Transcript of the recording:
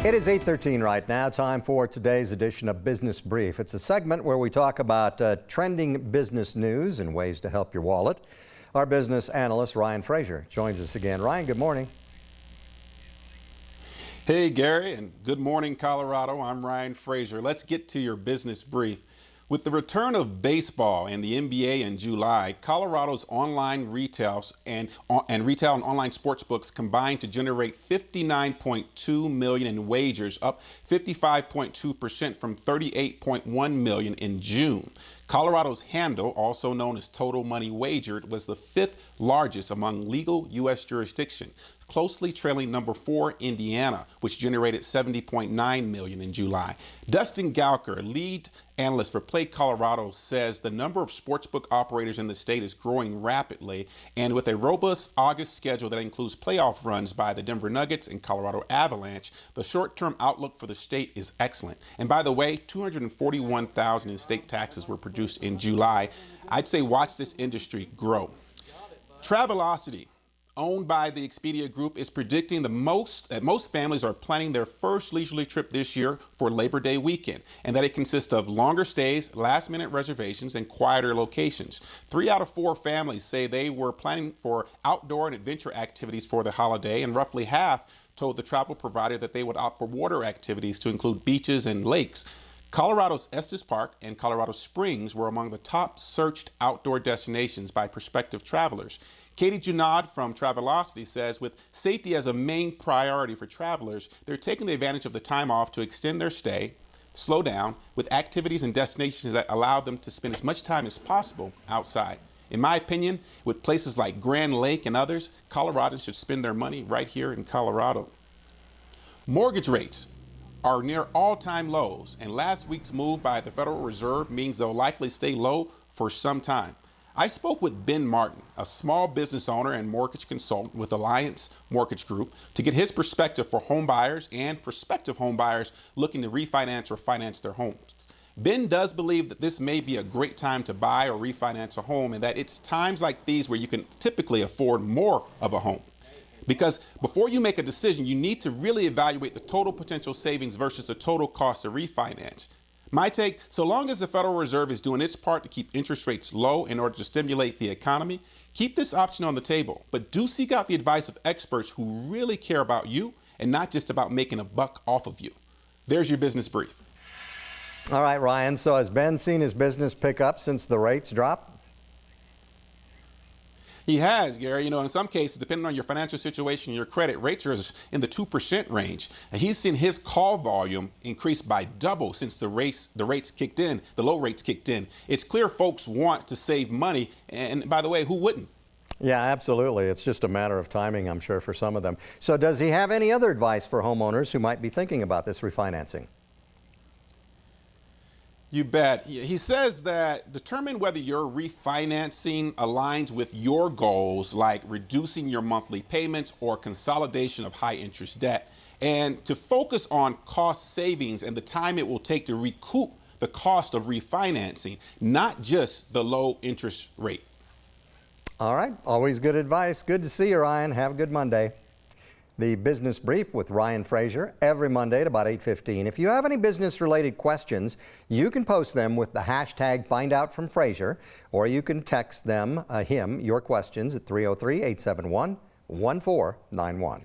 It is 8:13 right now. Time for today's edition of Business Brief. It's a segment where we talk about trending business news and ways to help your wallet. Our business analyst, Ryan Frazier, joins us again. Ryan, good morning. Hey, Gary, and good morning, Colorado. I'm Ryan Frazier. Let's get to your business brief. With the return of baseball and the NBA in July, Colorado's online retail and online sports books combined to generate $59.2 million in wagers, up 55.2% from $38.1 million in June. Colorado's handle, also known as total money wagered, was the fifth largest among legal U.S. jurisdictions, closely trailing number 4, Indiana, which generated $70.9 million in July. Dustin Gowker, lead analyst for Play Colorado, says the number of sportsbook operators in the state is growing rapidly, and with a robust August schedule that includes playoff runs by the Denver Nuggets and Colorado Avalanche, the short-term outlook for the state is excellent. And by the way, 241,000 in state taxes were produced in July. I'd say watch this industry grow. Travelocity, owned by the Expedia Group, is predicting that most families are planning their first leisurely trip this year for Labor Day weekend, and that it consists of longer stays, last-minute reservations, and quieter locations. 3 out of 4 families say they were planning for outdoor and adventure activities for the holiday, and roughly half told the travel provider that they would opt for water activities to include beaches and lakes. Colorado's Estes Park and Colorado Springs were among the top searched outdoor destinations by prospective travelers. Katie Junod from Travelocity says with safety as a main priority for travelers, they're taking the advantage of the time off to extend their stay, slow down, with activities and destinations that allow them to spend as much time as possible outside. In my opinion, with places like Grand Lake and others, Coloradans should spend their money right here in Colorado. Mortgage rates are near all-time lows, and last week's move by the Federal Reserve means they'll likely stay low for some time. I spoke with Ben Martin, a small business owner and mortgage consultant with Alliance Mortgage Group, to get his perspective for home buyers and prospective home buyers looking to refinance or finance their homes. Ben does believe that this may be a great time to buy or refinance a home, and that it's times like these where you can typically afford more of a home. Because before you make a decision, you need to really evaluate the total potential savings versus the total cost of refinance. My take, so long as the Federal Reserve is doing its part to keep interest rates low in order to stimulate the economy, keep this option on the table. But do seek out the advice of experts who really care about you and not just about making a buck off of you. There's your business brief. All right, Ryan, so has Ben seen his business pick up since the rates dropped? He has, Gary. You know, in some cases, depending on your financial situation, your credit rates are in the 2% range. And he's seen his call volume increase by double since the rates kicked in, the low rates kicked in. It's clear folks want to save money. And by the way, who wouldn't? Yeah, absolutely. It's just a matter of timing, I'm sure, for some of them. So does he have any other advice for homeowners who might be thinking about this refinancing? You bet. He says that determine whether your refinancing aligns with your goals, like reducing your monthly payments or consolidation of high interest debt, and to focus on cost savings and the time it will take to recoup the cost of refinancing, not just the low interest rate. All right. Always good advice. Good to see you, Ryan. Have a good Monday. The Business Brief with Ryan Frazier every Monday at about 8:15. If you have any business-related questions, you can post them with the hashtag #FindOutFromFrazier, or you can text him your questions at 303-871-1491.